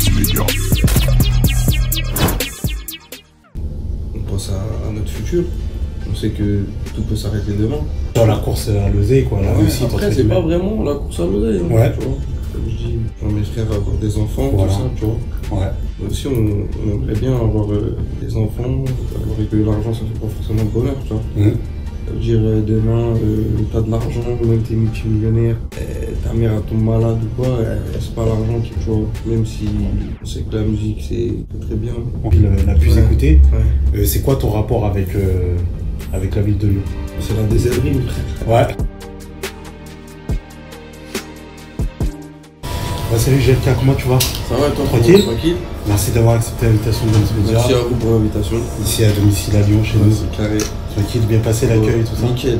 Média. On pense à notre futur. On sait que tout peut s'arrêter demain. Dans la course à l'oseille, quoi, la réussite. Après, c'est pas vraiment la course à l'oseille. Hein, ouais. Tu vois. Comme je dis, mes frères avoir des enfants, voilà. Tout ça, tu vois. Ouais. Nous aussi, on aimerait bien avoir des enfants, avoir que l'argent, ça fait pas forcément le bonheur, tu vois. Ça veut dire, demain, t'as de l'argent, même t'es multimillionnaire, ta mère elle tombe malade ou quoi, c'est pas l'argent qui, tu vois, même si on sait que la musique, c'est très bien. La plus écoutée, c'est quoi ton rapport avec la ville de Lyon? C'est la déserterie, mon frère. Ouais. Salut GLK, comment tu vas? Ça va, toi? Tranquille? Tranquille. Merci d'avoir accepté l'invitation de Dance Media. Merci à vous pour l'invitation. Ici à domicile à Lyon, chez nous. C'est carré. Tranquille, bien passé l'accueil et tout ça? Nickel.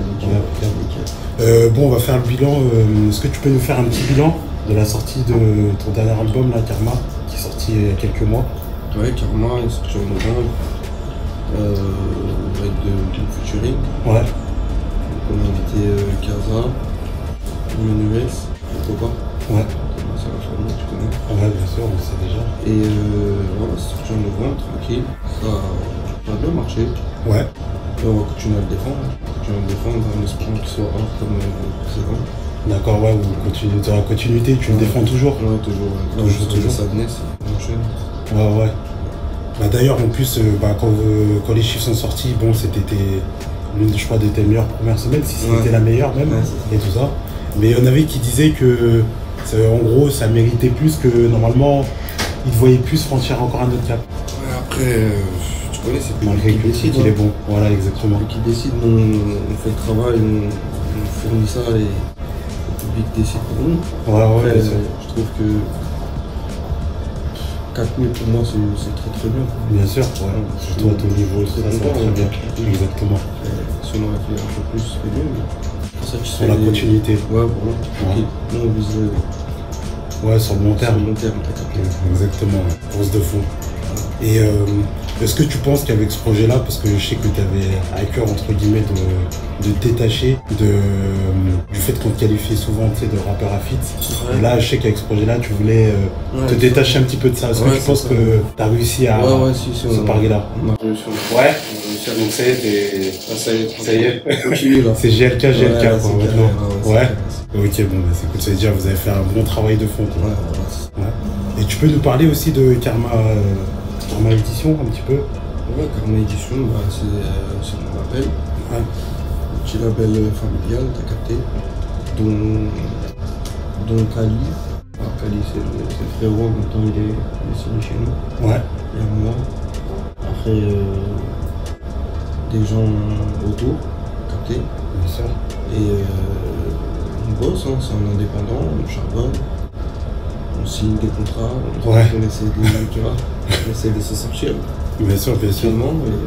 Bon, on va faire le bilan. Est-ce que tu peux nous faire un petit bilan de la sortie de ton dernier album, là, Karma, qui est sorti il y a quelques mois? Ouais, Karma, il est sorti en novembre. Avec de featuring. Ouais. Donc on a invité Kaza, Manuels, Copa. Ouais. C'est la famille, tu connais. Ouais, bien sûr, on sait déjà. Et voilà, c'est sorti en novembre, tranquille. Ça a bien marché. Ouais. Et on va continuer à le défendre. En espérant qu'il soit rare comme le précédent. D'accord, ouais, vous continuez dans la continuité, tu le défends toujours? Ouais, toujours. Là, toujours Sadness, on enchaîne. Ouais. Bah, d'ailleurs, en plus, quand les chiffres sont sortis, bon, c'était l'une, je crois, de tes meilleures premières semaines, si c'était la meilleure même, et tout ça. Mais il y en avait qui disaient que, en gros, ça méritait plus, que normalement, ils voyaient plus franchir encore un autre cap. Ouais, après, tu connais, c'est plus malgré qui décide. Il est bon, voilà, exactement. Qui décide, on fait le travail, on fournit ça et le public décide pour nous. Ouais, après, je trouve que 4 000 pour moi, c'est très bien. Bien sûr, ouais. Surtout à ton niveau, ça va très bien. Exactement. Si on aurait fait un peu plus, c'est mieux. Sur la continuité. Ouais, voilà. Okay. Nous, on vise. Ouais, sur le long terme. Sur le long terme, t'as exactement, course de fond. Et est-ce que tu penses qu'avec ce projet-là, parce que je sais que tu avais à cœur, entre guillemets, de détacher du fait qu'on te qualifiait souvent de rappeur à feat, et là, je sais qu'avec ce projet-là, tu voulais te détacher un petit peu de ça. Est-ce que tu penses que tu as réussi à ce pari-là? On a réussi. Ouais. Donc ça y est, ça y est. Continue là. C'est GLK, quoi, maintenant. Ouais. Ok, bon, c'est cool, ça veut dire que vous avez fait un bon travail de fond, quoi. Ouais. Et tu peux nous parler aussi de Karma Édition, un petit peu? Ouais, Karma Édition, c'est mon label. Ouais. Petit label familial, t'as capté. Dont Kali. Alors, Kali, c'est le frérot, en même temps, il est signé chez nous. Ouais. Il y a moi. Après, des gens autour, capté. Bien sûr. Et on bosse, hein, c'est un indépendant, on charbonne, on signe des contrats, on essaie de se sortir. Bien sûr. Et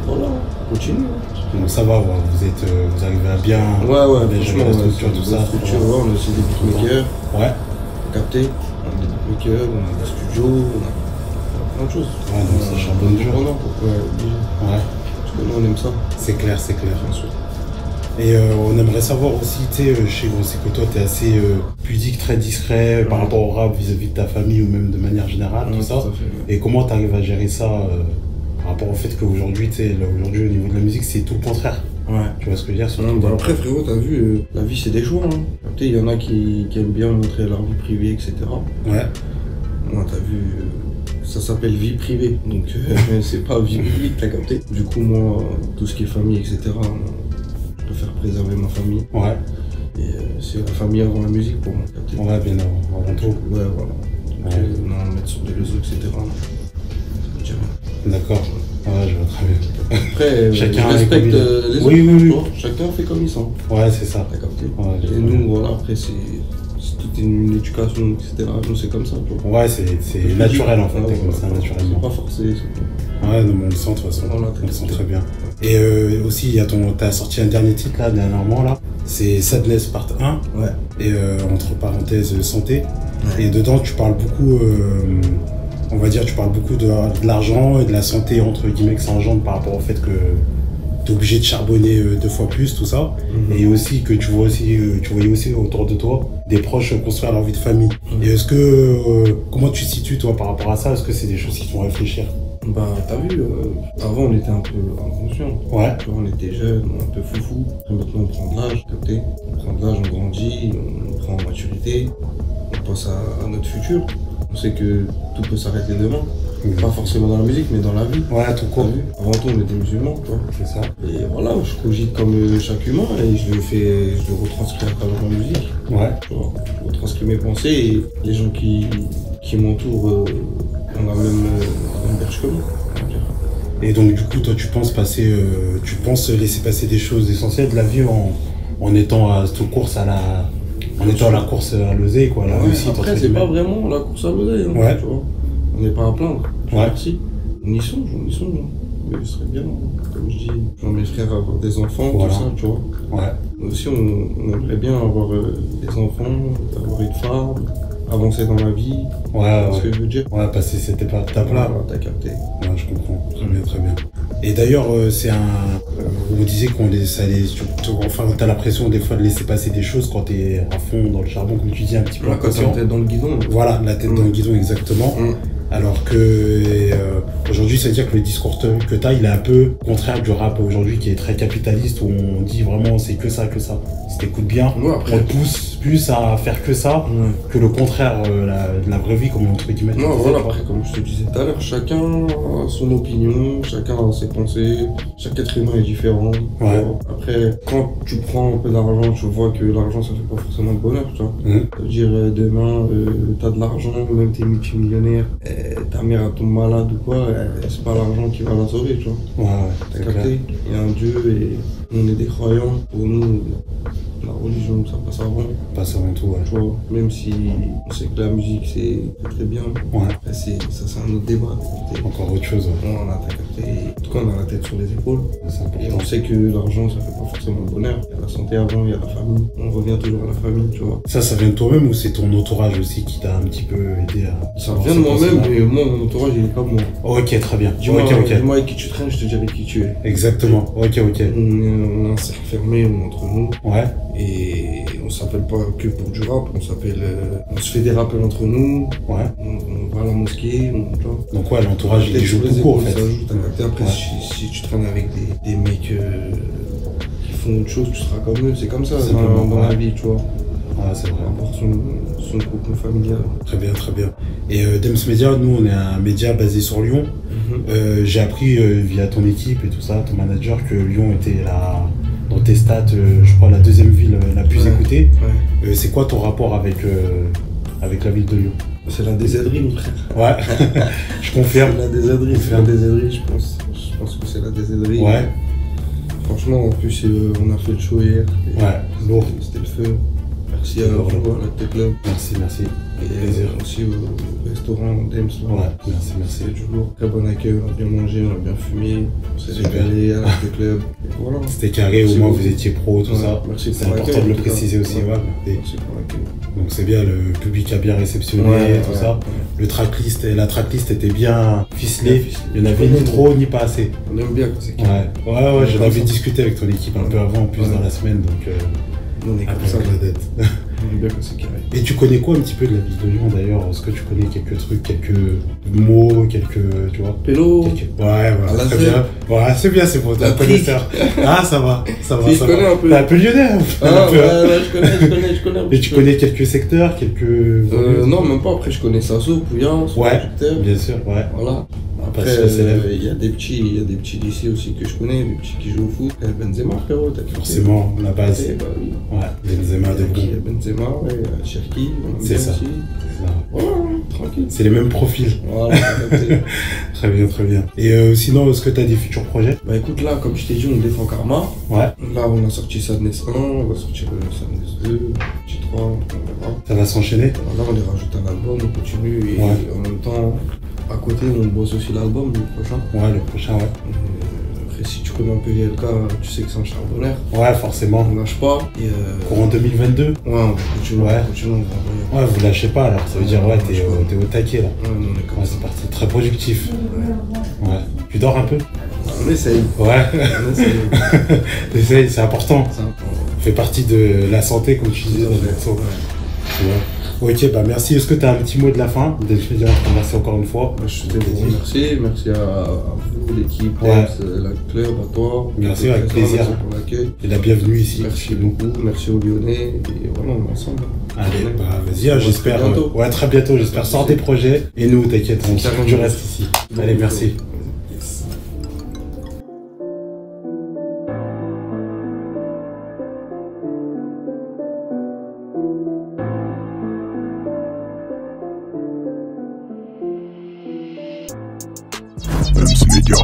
voilà, on continue. Donc ça va, vous arrivez à bien gérer la structure, tout ça. On a aussi des beatmakers. Ouais. Capté, on a des beatmakers, on a des studios, on a plein de choses. Ouais, donc ça charbonne dur. Ouais. Parce que nous on aime ça. C'est clair. Bien sûr. Et on aimerait savoir aussi, tu sais, je sais que toi tu es assez pudique, très discret par rapport au rap vis-à-vis de ta famille ou même de manière générale, tout ça. Et comment tu arrives à gérer ça par rapport au fait qu'aujourd'hui, tu sais, aujourd'hui au niveau de la musique, c'est tout le contraire. Ouais. Tu vois ce que je veux dire? Après frérot, t'as vu, la vie c'est des choix. Hein. Il y en a qui aiment bien montrer leur vie privée, etc. Ouais. Moi t'as vu, ça s'appelle vie privée, donc c'est pas vie publique, t'as capté. Du coup moi, tout ce qui est famille, etc. Je préfère préserver ma famille. Ouais. Et c'est la famille avant la musique pour moi. Ouais, bien avant tout. Ouais, voilà. Donc, non, mettre sur des réseaux, etc. D'accord. Ouais, je vois très bien. Après, chacun respecte les autres. Oui. Chacun fait comme il sent. Ouais, c'est ça. T'as capté. Et nous, voilà, après, c'est toute une éducation, etc. Nous, c'est comme ça. Ouais, c'est naturel en fait. Comme ça, naturellement. C'est pas forcé. Ouais, non, mais on le sent de toute façon. On le sent très bien. Et aussi, t'as sorti un dernier titre là, dernièrement là. C'est Sadness Part 1. Ouais. Et entre parenthèses, santé. Ouais. Et dedans, tu parles beaucoup, on va dire, tu parles beaucoup de l'argent et de la santé, entre guillemets, que ça engendre par rapport au fait que t'es obligé de charbonner 2 fois plus, tout ça. Et aussi que tu voyais aussi autour de toi des proches construire leur vie de famille. Et est-ce que, comment tu te situes toi par rapport à ça? Est-ce que c'est des choses qui te font réfléchir? Bah, t'as vu, avant on était un peu inconscient. Ouais. Tu vois, on était jeunes, un peu foufou. Maintenant on prend de l'âge, capté. On prend de l'âge, on grandit, on prend en maturité, on pense à notre futur. On sait que tout peut s'arrêter demain. Pas forcément dans la musique, mais dans la vie. Ouais, tout court. Avant tout, on était musulmans, tu vois. C'est ça. Et voilà, je cogite comme chaque humain et je le retranscris à travers ma musique. Ouais. Tu vois, je retranscris mes pensées et les gens qui m'entourent ont la même perche que moi. Et donc, du coup, toi, tu penses laisser passer des choses essentielles de la vie en étant à cette course en étant à la course à l'oseille, quoi, la réussite. Après, c'est pas vraiment la course à l'oseille, hein, ouais. Tu vois. On n'est pas à plaindre. Ouais. Merci. On y songe. Mais ce serait bien, comme je dis, genre mes frères avoir des enfants, voilà. Tout ça, tu vois. Ouais. Nous aussi, on aimerait bien avoir des enfants, avoir une femme, avancer dans la vie. Ouais, ce que je veux dire. Ouais, passer cette étape-là. T'as capté. Ouais, je comprends. Très bien, très bien. Et d'ailleurs, on disait enfin, t'as l'impression des fois de laisser passer des choses quand t'es à fond dans le charbon, comme tu dis, un petit peu. Quand t'as la tête dans le guidon. Voilà, la tête dans le guidon, exactement. Alors que aujourd'hui, ça veut dire que le discours que t'as, il est un peu contraire du rap aujourd'hui qui est très capitaliste, où on dit vraiment c'est que ça. Si t'écoutes bien, après, on te pousse plus à faire que ça que le contraire de la vraie vie, comme entre guillemets. Non, voilà, après, comme je te disais tout à l'heure, chacun a son opinion, chacun a ses pensées, chaque être humain est différent. Ouais. Après, quand tu prends un peu d'argent, tu vois que l'argent ça fait pas forcément le bonheur, tu vois. Ça veut dire demain, t'as de l'argent, même t'es multimillionnaire, ta mère elle tombe malade ou quoi, c'est pas l'argent qui va la sauver, tu vois. Ouais, t'as capté. Il y a un Dieu et on est des croyants. Pour nous, la religion, ça passe avant. Passe avant tout, ouais. Tu vois, même si on sait que la musique c'est très bien. Ouais. Après, c'est un autre débat. Encore autre chose. Ouais. On a capté. En tout cas, on a la tête sur les épaules. Et on sait que l'argent, ça fait pas forcément le bonheur. Il y a la santé avant, il y a la famille. On revient toujours à la famille, tu vois. Ça vient de toi-même ou c'est ton entourage aussi qui t'a un petit peu aidé à... Ça vient de moi-même, mais moi, mon entourage, il est pas moi. Ok, très bien. Dis-moi avec qui tu traînes, je te dirai qui tu es. Exactement. Ok. On a un cercle fermé entre nous. Ouais. Et on s'appelle pas que pour du rap, on se fait des rappels entre nous. Ouais. On va à la mosquée, tu vois. Donc ouais, l'entourage il joue beaucoup en fait. Après, si tu traînes avec des mecs qui font autre chose, tu seras comme eux, c'est comme ça dans la vie, tu vois. Ah, c'est vrai. Avoir son groupe familial. Très bien. Et Dems Media, nous on est un média basé sur Lyon. J'ai appris via ton équipe et tout ça, ton manager, que Lyon était dans tes stats, je crois la deuxième ville la plus écoutée. Ouais. C'est quoi ton rapport avec la ville de Lyon? C'est la désaderie, mon frère. Ouais, je confirme. C'est la désaderie, je pense. Je pense que c'est la désaderie. Ouais. Franchement, en plus, on a fait le show hier. Ouais, lourd. C'était le feu. Merci à la Club. Merci. Et plaisir. Aussi au restaurant Dems. Ouais, merci. C'était du lourd. Très bon accueil, on a bien mangé, on a bien fumé. On s'est régalé à la Club. Voilà. C'était carré, au moins vous étiez pro, tout ça. Merci. C'est important de le préciser aussi. Merci pour l'accueil. Donc c'est bien, le public a bien réceptionné tout ça. La tracklist était bien ficelée. Il n'y en avait ni trop ni pas assez. On aime bien quand c'est carré. Ouais, j'en avais discuté avec ton équipe un peu avant, en plus dans la semaine. Donc on est comme ça. On aime bien quand c'est carré. Et tu connais quoi un petit peu de la ville de Lyon d'ailleurs? Est-ce que tu connais quelques trucs, quelques mots, tu vois? Pélo. Ouais, voilà, très bien. Ouais, c'est bien, c'est bon, t'es un connaisseur. Ah, ça va. Je connais un peu. T'es un peu lyonnais. Je connais un peu. Et tu connais quelques secteurs, non, même pas. Après, je connais Sasso, Pouillance, bien sûr, ouais. Voilà. Après, il y a des petits lycées aussi que je connais, des petits qui jouent au foot. Benzema, frérot, t'as vu? Forcément, la base. Bah oui. Ouais, Benzema de bon. Benzema, Cherki, c'est ça. Voilà, tranquille. C'est les mêmes profils. Voilà, Très bien. Et sinon, est-ce que t'as des futurs projets? Bah écoute, là, comme je t'ai dit, on défend Karma. Ouais. Là, on a sorti Sadness 1, on va sortir Sadness 2, petit 3, on verra. Ça va s'enchaîner? Là, on les rajoute un album, on continue et en même temps. À côté, on bosse aussi l'album, le prochain. Ouais, le prochain, ouais. Après, si tu connais un peu VLK, tu sais que c'est un charbonnaire. Ouais, forcément. On lâche pas. Courant 2022? Ouais, on va continuer. Ouais, vous lâchez pas alors, ça veut dire, t'es au taquet là. Ouais, on est comme ça. C'est parti, très productif. Ouais. Tu dors un peu? On essaye. Ouais. On essaye. C'est important. Ça fait partie de la santé, comme tu disais dans le morceau. Ouais. Ok, bah merci. Est-ce que tu as un petit mot de la fin? Je vais dire merci encore une fois. Je te remercie. Merci à vous, l'équipe, la club, à toi. Merci, avec plaisir. Merci pour l'accueil. Et la bienvenue ici. Merci beaucoup. Merci aux Lyonnais. Et voilà, on est ensemble. Allez, bah vas-y, j'espère. Ouais, très bientôt. J'espère. Sors des projets. Et nous, t'inquiète, tu restes ici. Allez, merci. MC Media.